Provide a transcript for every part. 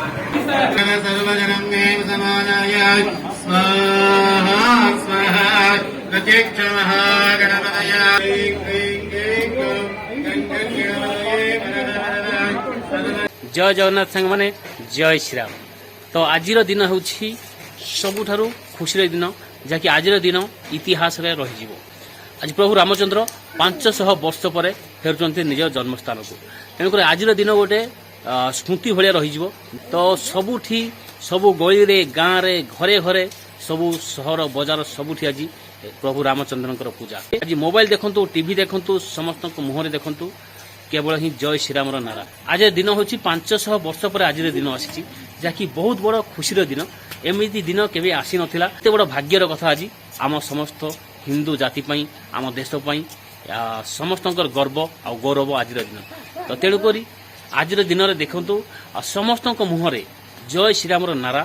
सर्वजनं मे समानाय स्वाहा स्वाहा प्रत्यक्षमः गणपतय जय जगन्नाथ संग माने जय श्री राम। तो आज दिन हूँ सबुठारु खुशी दिन जहाँकि आज दिन इतिहास में रही। आज प्रभु रामचंद्र 500 वर्ष पर फेरुंट निज जन्मस्थान को, तेणुक आज दिन गोटे स्मृति भाया रही। तो सबुठी सबु गली रे गाँव रे घरे घरे सबु सहर बजार सबुठी आज प्रभु रामचंद्र पूजा। आज मोबाइल देखु टीवी देखु समस्त मुहर देखु केवल ही जय श्रीराम नारा। आज दिन हूँ 500 वर्ष पर आज दिन आसी जहाँकि बहुत बड़ खुशी दिन। एमती दिन केवे आसी नथिला। एते बड़ भाग्यर कथा आज आम समस्त हिंदू जाति पई आम देश पई समस्त गर्व आ गौरव आज दिन। तो तेणुक आज दिन में देखु समस्त मुहर जय श्रीराम नारा।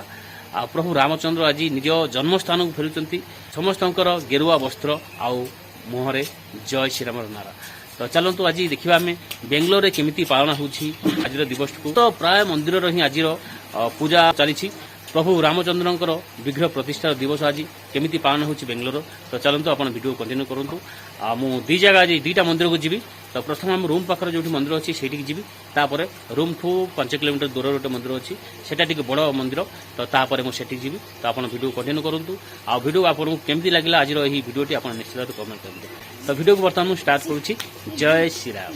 प्रभु रामचंद्र आज निज जन्मस्थान को फेरुंट समस्त गेरुआ वस्त्र आउ मुहर जय श्रीराम नारा। तो चलतु आज देखा आम बेंगलोर में केमिति पालन होछि आज दिवस को। तो प्राय मंदिर ही आज पूजा चली। प्रभु रामचंद्र विग्रह प्रतिष्ठा दिवस आज केमिति पालन होछि बेंगलोर। तो चलतु अपन वीडियो कंटिन्यू करूँ। मु दी जगह आज दुईटा मंदिर को जीवी। तो प्रथम आम रूम पाखर जो मंदिर अच्छी से जीवी, तापर रूम ठू 5 किलोमीटर दूर गोटे मंदिर अच्छी सेटा टिके बड़ मंदिर। तो तापर मुझे जीवी। तो आप वीडियो कंटिन्यू करूँ। आ वीडियो आपको केमती लगे आज यही वीडियोटी आप निश्चित भाव कमेंट करेंगे। तो वीडियो को बर्तमान मुझे स्टार्ट करुँची। जय श्री राम।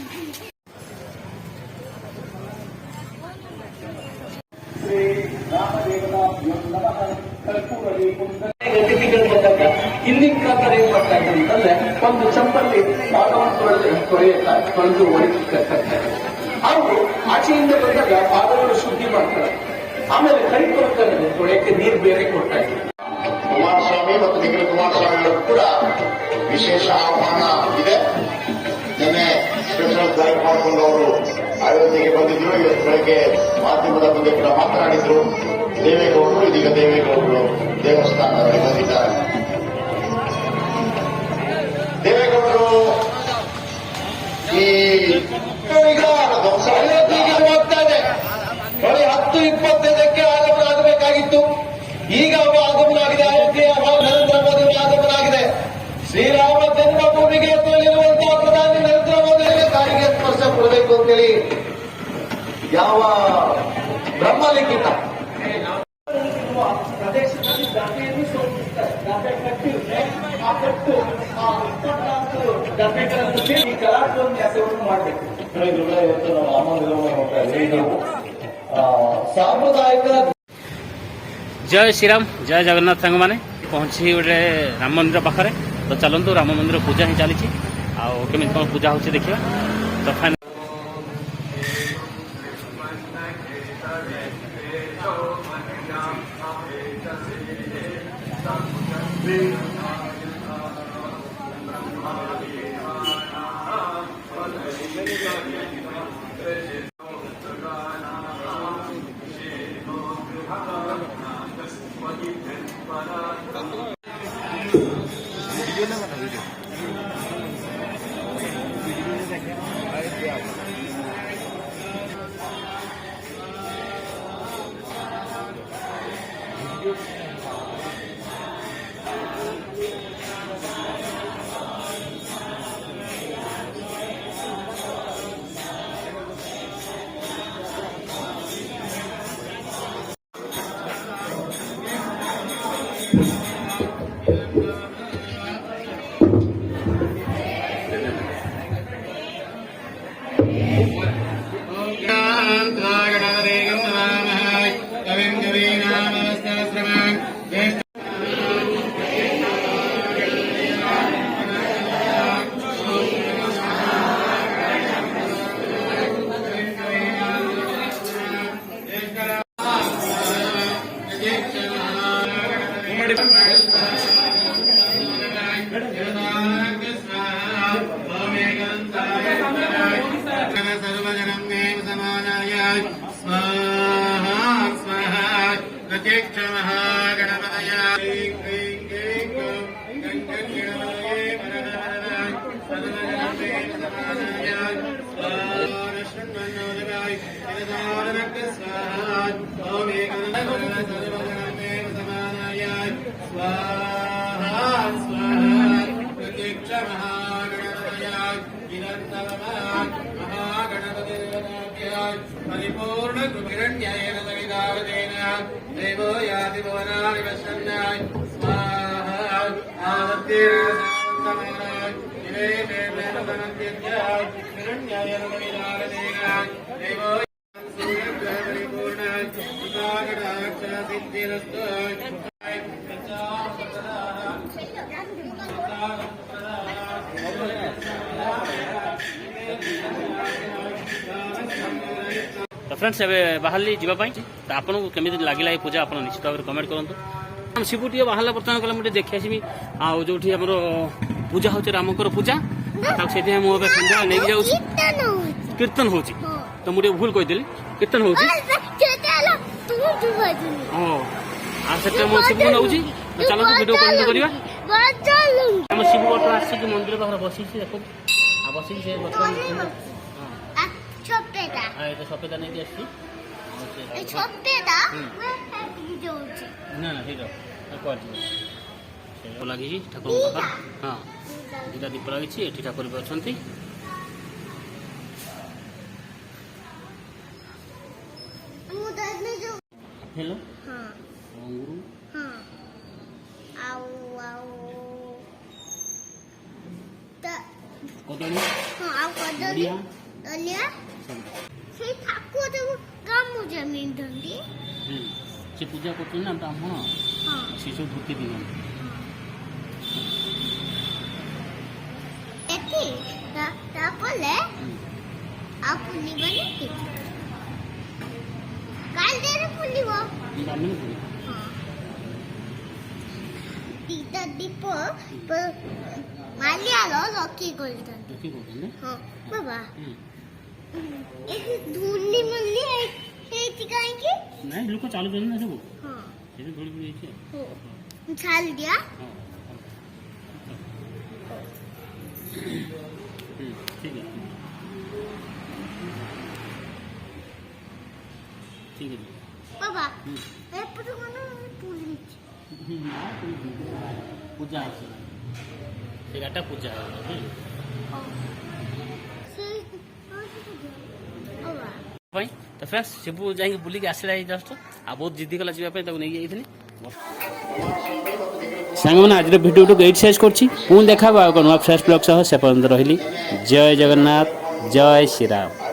ಹಿಂದಿನ ಕಾಲದಲ್ಲಿ ಏನ್ ಮಾಡ್ತಾ ಇದ್ರು ಅಂತಂದ್ರೆ ಒಂದು ಚಂಪಲ್ಲಿ ಪಾದವನ್ನು ತೊಳೆದು ಒಣಗಿಸ್ತಾರೆ. ಹಾಗೂ ಆಚೆಯಿಂದ ಬಂದಾಗ ಪಾದಗಳು ಶುದ್ಧಿ ಮಾಡ್ತಾರೆ. ಆಮೇಲೆ ಕೈ ಕೊಡ್ತಾರೆ, ತೊಳೆಯಕ್ಕೆ ನೀರು ಬೇರೆ ಕೊಡ್ತಾ ಇದ್ರು. ಕುಮಾರಸ್ವಾಮಿ ಮತ್ತು ನಿಖಿಲ ಕುಮಾರಸ್ವಾಮಿ ಅವರು ಕೂಡ ವಿಶೇಷ ಆಹ್ವಾನ ಇದೆ. ನಿನ್ನೆ ಸ್ಪೆಷಲ್ ಫ್ಲೈಟ್ ಮಾಡಿಕೊಂಡು ಅವರು ಅಯೋಧ್ಯೆಗೆ ಬಂದಿದ್ರು. ಇವತ್ತು ಬೆಳಗ್ಗೆ ಮಾಧ್ಯಮದ ಮುಂದೆ ಕೂಡ ಮಾತನಾಡಿದ್ರು. ದೇವೇಗೌಡರು ಇದೀಗ ದೇವೇಗೌಡರು ದೇವಸ್ಥಾನದಲ್ಲಿ ಬಂದಿದ್ದಾರೆ. ದೇವೇಗೌಡರು ಈಗ ಹೋಗ್ತಾ ಇದೆ. ಬರೀ 10-25ಕ್ಕೆ ಆಗಮನ ಆಗಬೇಕಾಗಿತ್ತು. ಈಗ ಆಗಮನ ಆಗಿದೆ. ಅಯೋಧ್ಯೆಯ ನರೇಂದ್ರ ಮೋದಿ ಆಗಮನ ಆಗಿದೆ. ಶ್ರೀರಾಮ ಜನ್ಮಭೂಮಿಗೆ ತೊಳೆದಿರುವಂತಹ ಪ್ರಧಾನಿ ನರೇಂದ್ರ ಮೋದಿ ಕಾರಿಗೆ ಸ್ಪರ್ಶ ಕೊಡಬೇಕು ಅಂತೇಳಿ ಯಾವ ಬ್ರಹ್ಮಲಿಖಿತ ಪ್ರದೇಶದಲ್ಲಿ ಡಬ್ಬೆಯನ್ನು ಸೋಪಿಸ್ತಾರೆ. ಡಬ್ಬೆ ಕಟ್ಟಿದ್ರೆ ಆ ಕಟ್ಟು 24 ಡಬ್ಬೆಗಳನ್ನು ಸೇರಿ ಕಲಾಟವನ್ನು ಯಾತ್ರೆಯನ್ನು ಮಾಡಬೇಕು. ಇವತ್ತು ನಾವು ರಾಮಮಂದಿರವನ್ನು ನೋಡ್ತಾ ಇದ್ದೀವಿ. ಸಾಂಪ್ರದಾಯಿಕ जय श्रीराम जय जगन्नाथ संग माने पहुंची गोटे राम मंदिर पाखे। तो चलतु राम मंदिर पूजा ही चली आमी कौन पूजा हो देखा। तो फाइनल सर्वजनं मे समानाय स्वाहा स्वाहा प्रत्यक्षमः गणपतय स्वाहा विदारदेन देवो याति भुवनानि पश्यन्नाय स्वाहा आवर्तेन सावन्तमेनाय इवे देवेन धनन्त्यज्ञाय हिरण्याय विदारदेन देवो सूर्यग्रहपरिपूर्णाय सुताकटाक्षसिद्धिरस्तु तो फ्रेंड्स एबे बाहरली जीवाई तो आपको केमी लगे ये पूजा आप निश्चित भाव में कमेंट करूँ शिव टे बाहर बर्तमान कला मुझे देखी आसमी जो आम पूजा हो रामकर पूजा से मुझे सन्ध्या नहीं जाऊँ कीर्तन हो तो मुझे भूल कहीदेली कीर्तन हो शिव नौ चलो वीडियो कॉल करवा शिव बर्तमान आसिक मंदिर पाखे बस देखो बस बर्तमान सफेदा नहीं आसी ना ना लगी ठाकुर हाँ दुटा दीप लगी ठाकुर भी अच्छा हेलो कदली से पूजा कर ब्राह्मण से सब धोती दिखाँ दीप मालियालो लकी गोल्डन बाबा धुंडी मल्ली काहेंगे नहीं लोग चालू कर ना सब हाँ ये थोड़ी थोड़ी है छाल दिया ठीक है ठीक है बाबा मैं पूरा मनो पूरी पूजा আছে সেটা পূজা है भाई तो फ्रेंड्स शिबू जाइए बुलिक आसला जस्ट आ बहुत जिद्दी कला जावाई नहीं जाइए सांग मैंने आज भिडियो ये शेष कर देखा फ्रेश ब्लॉग सह से पर्यंत रही जय जगन्नाथ जय श्री राम।